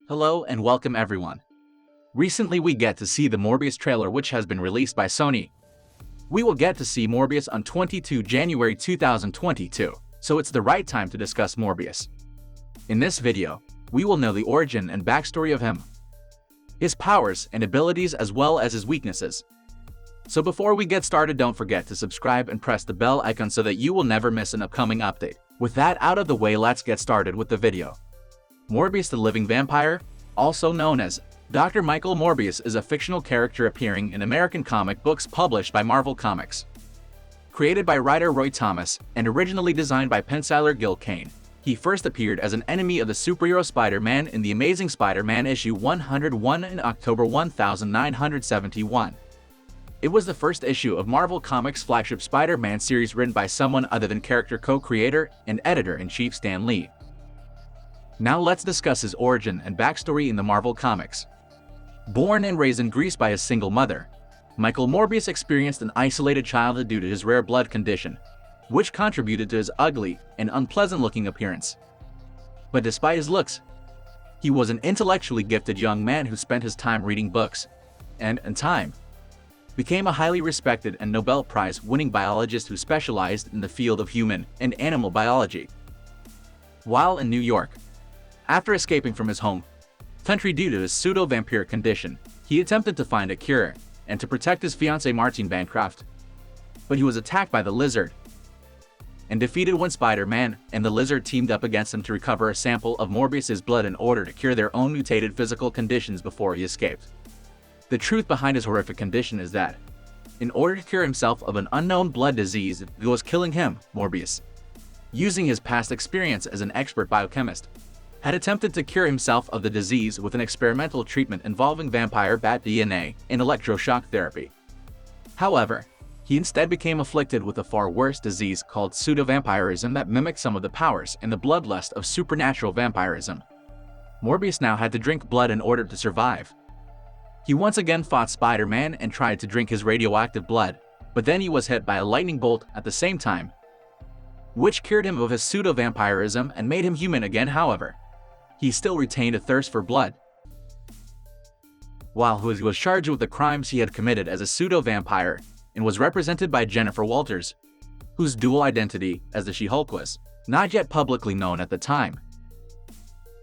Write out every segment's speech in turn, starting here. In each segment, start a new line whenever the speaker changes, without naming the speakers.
Hello and welcome everyone. Recently we get to see the Morbius trailer which has been released by Sony. We will get to see Morbius on 22 January 2022, so it's the right time to discuss Morbius. In this video, we will know the origin and backstory of him, his powers and abilities as well as his weaknesses. So before we get started, don't forget to subscribe and press the bell icon so that you will never miss an upcoming update. With that out of the way, let's get started with the video. Morbius the Living Vampire, also known as Dr. Michael Morbius, is a fictional character appearing in American comic books published by Marvel Comics. Created by writer Roy Thomas and originally designed by penciler Gil Kane, he first appeared as an enemy of the superhero Spider-Man in The Amazing Spider-Man issue 101 in October 1971. It was the first issue of Marvel Comics' flagship Spider-Man series written by someone other than character co-creator and editor-in-chief Stan Lee. Now let's discuss his origin and backstory in the Marvel Comics. Born and raised in Greece by his single mother, Michael Morbius experienced an isolated childhood due to his rare blood condition, which contributed to his ugly and unpleasant-looking appearance. But despite his looks, he was an intellectually gifted young man who spent his time reading books, and, in time, became a highly respected and Nobel Prize-winning biologist who specialized in the field of human and animal biology. While in New York, after escaping from his home country due to his pseudo-vampire condition, he attempted to find a cure and to protect his fiancée Martine Bancroft. But he was attacked by the Lizard and defeated when Spider-Man and the Lizard teamed up against him to recover a sample of Morbius's blood in order to cure their own mutated physical conditions before he escaped. The truth behind his horrific condition is that, in order to cure himself of an unknown blood disease that was killing him, Morbius, using his past experience as an expert biochemist, had attempted to cure himself of the disease with an experimental treatment involving vampire bat DNA and electroshock therapy. However, he instead became afflicted with a far worse disease called pseudo-vampirism that mimicked some of the powers and the bloodlust of supernatural vampirism. Morbius now had to drink blood in order to survive. He once again fought Spider-Man and tried to drink his radioactive blood, but then he was hit by a lightning bolt at the same time, which cured him of his pseudo-vampirism and made him human again. However, he still retained a thirst for blood. While he was charged with the crimes he had committed as a pseudo-vampire and was represented by Jennifer Walters, whose dual identity as the She-Hulk was not yet publicly known at the time.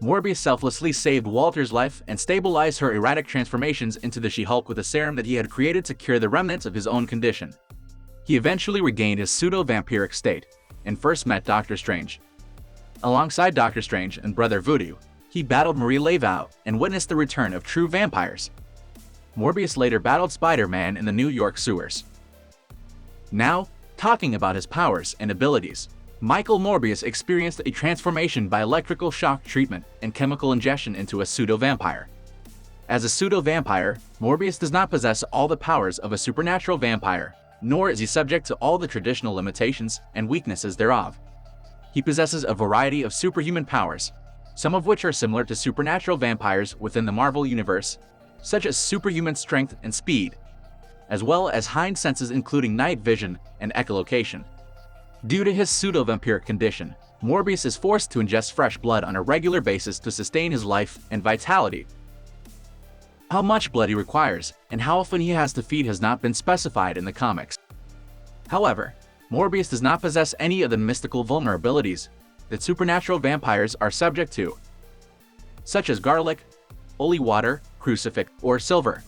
Morbius selflessly saved Walters' life and stabilized her erratic transformations into the She-Hulk with a serum that he had created to cure the remnants of his own condition. He eventually regained his pseudo-vampiric state and first met Doctor Strange. Alongside Doctor Strange and Brother Voodoo, he battled Marie Laveau and witnessed the return of true vampires. Morbius later battled Spider-Man in the New York sewers. Now, talking about his powers and abilities, Michael Morbius experienced a transformation by electrical shock treatment and chemical ingestion into a pseudo-vampire. As a pseudo-vampire, Morbius does not possess all the powers of a supernatural vampire, nor is he subject to all the traditional limitations and weaknesses thereof. He possesses a variety of superhuman powers, some of which are similar to supernatural vampires within the Marvel Universe, such as superhuman strength and speed, as well as heightened senses including night vision and echolocation. Due to his pseudo-vampiric condition, Morbius is forced to ingest fresh blood on a regular basis to sustain his life and vitality. How much blood he requires and how often he has to feed has not been specified in the comics. However, Morbius does not possess any of the mystical vulnerabilities that supernatural vampires are subject to, such as garlic, holy water, crucifix, or silver.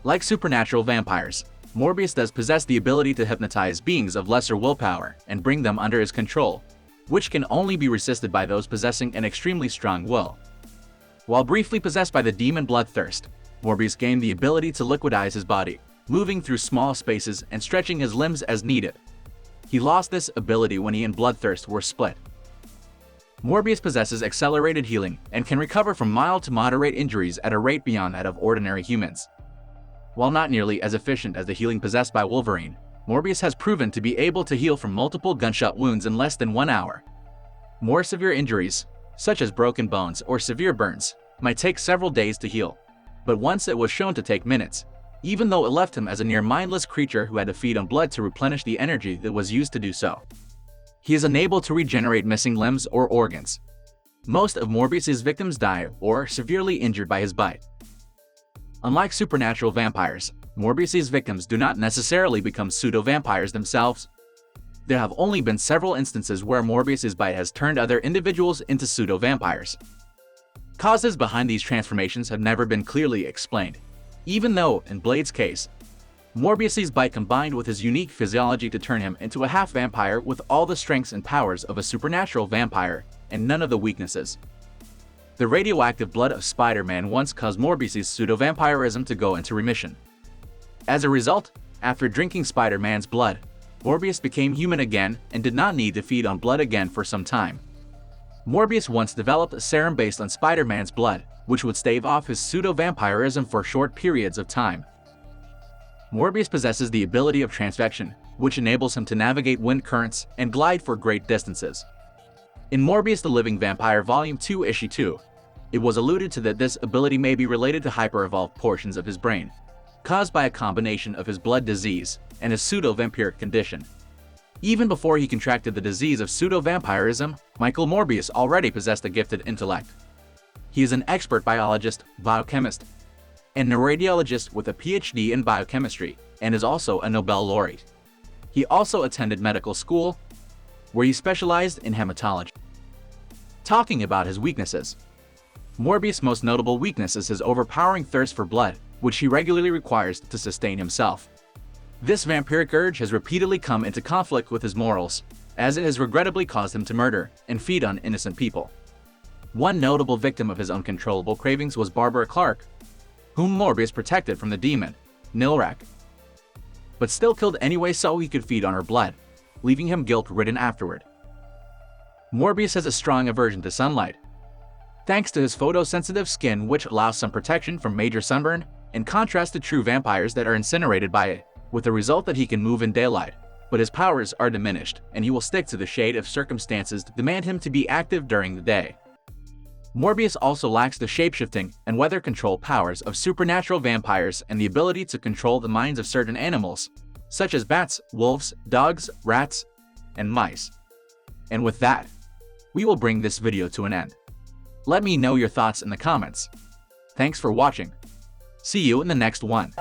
Like supernatural vampires, Morbius does possess the ability to hypnotize beings of lesser willpower and bring them under his control, which can only be resisted by those possessing an extremely strong will. While briefly possessed by the demon bloodthirst, Morbius gained the ability to liquidize his body, moving through small spaces and stretching his limbs as needed. He lost this ability when he and Bloodthirst were split. Morbius possesses accelerated healing and can recover from mild to moderate injuries at a rate beyond that of ordinary humans. While not nearly as efficient as the healing possessed by Wolverine, Morbius has proven to be able to heal from multiple gunshot wounds in less than 1 hour. More severe injuries, such as broken bones or severe burns, might take several days to heal, but once it was shown to take minutes, even though it left him as a near mindless creature who had to feed on blood to replenish the energy that was used to do so. He is unable to regenerate missing limbs or organs. Most of Morbius's victims die or are severely injured by his bite. Unlike supernatural vampires, Morbius's victims do not necessarily become pseudo-vampires themselves. There have only been several instances where Morbius's bite has turned other individuals into pseudo-vampires. Causes behind these transformations have never been clearly explained, even though, in Blade's case, Morbius's bite combined with his unique physiology to turn him into a half-vampire with all the strengths and powers of a supernatural vampire and none of the weaknesses. The radioactive blood of Spider-Man once caused Morbius's pseudo-vampirism to go into remission. As a result, after drinking Spider-Man's blood, Morbius became human again and did not need to feed on blood again for some time. Morbius once developed a serum based on Spider-Man's blood, which would stave off his pseudo-vampirism for short periods of time. Morbius possesses the ability of transvection, which enables him to navigate wind currents and glide for great distances. In Morbius the Living Vampire Volume 2 Issue 2, it was alluded to that this ability may be related to hyper-evolved portions of his brain, caused by a combination of his blood disease and his pseudo-vampiric condition. Even before he contracted the disease of pseudo-vampirism, Michael Morbius already possessed a gifted intellect. He is an expert biologist, biochemist, and a radiologist with a PhD in biochemistry, and is also a Nobel laureate. He also attended medical school, where he specialized in hematology. Talking about his weaknesses, Morbius' most notable weakness is his overpowering thirst for blood, which he regularly requires to sustain himself. This vampiric urge has repeatedly come into conflict with his morals, as it has regrettably caused him to murder and feed on innocent people. One notable victim of his uncontrollable cravings was Barbara Clark, whom Morbius protected from the demon, Nilrak, but still killed anyway so he could feed on her blood, leaving him guilt-ridden afterward. Morbius has a strong aversion to sunlight, thanks to his photosensitive skin, which allows some protection from major sunburn, in contrast to true vampires that are incinerated by it, with the result that he can move in daylight, but his powers are diminished, and he will stick to the shade if circumstances demand him to be active during the day. Morbius also lacks the shapeshifting and weather control powers of supernatural vampires and the ability to control the minds of certain animals, such as bats, wolves, dogs, rats, and mice. And with that, we will bring this video to an end. Let me know your thoughts in the comments. Thanks for watching. See you in the next one.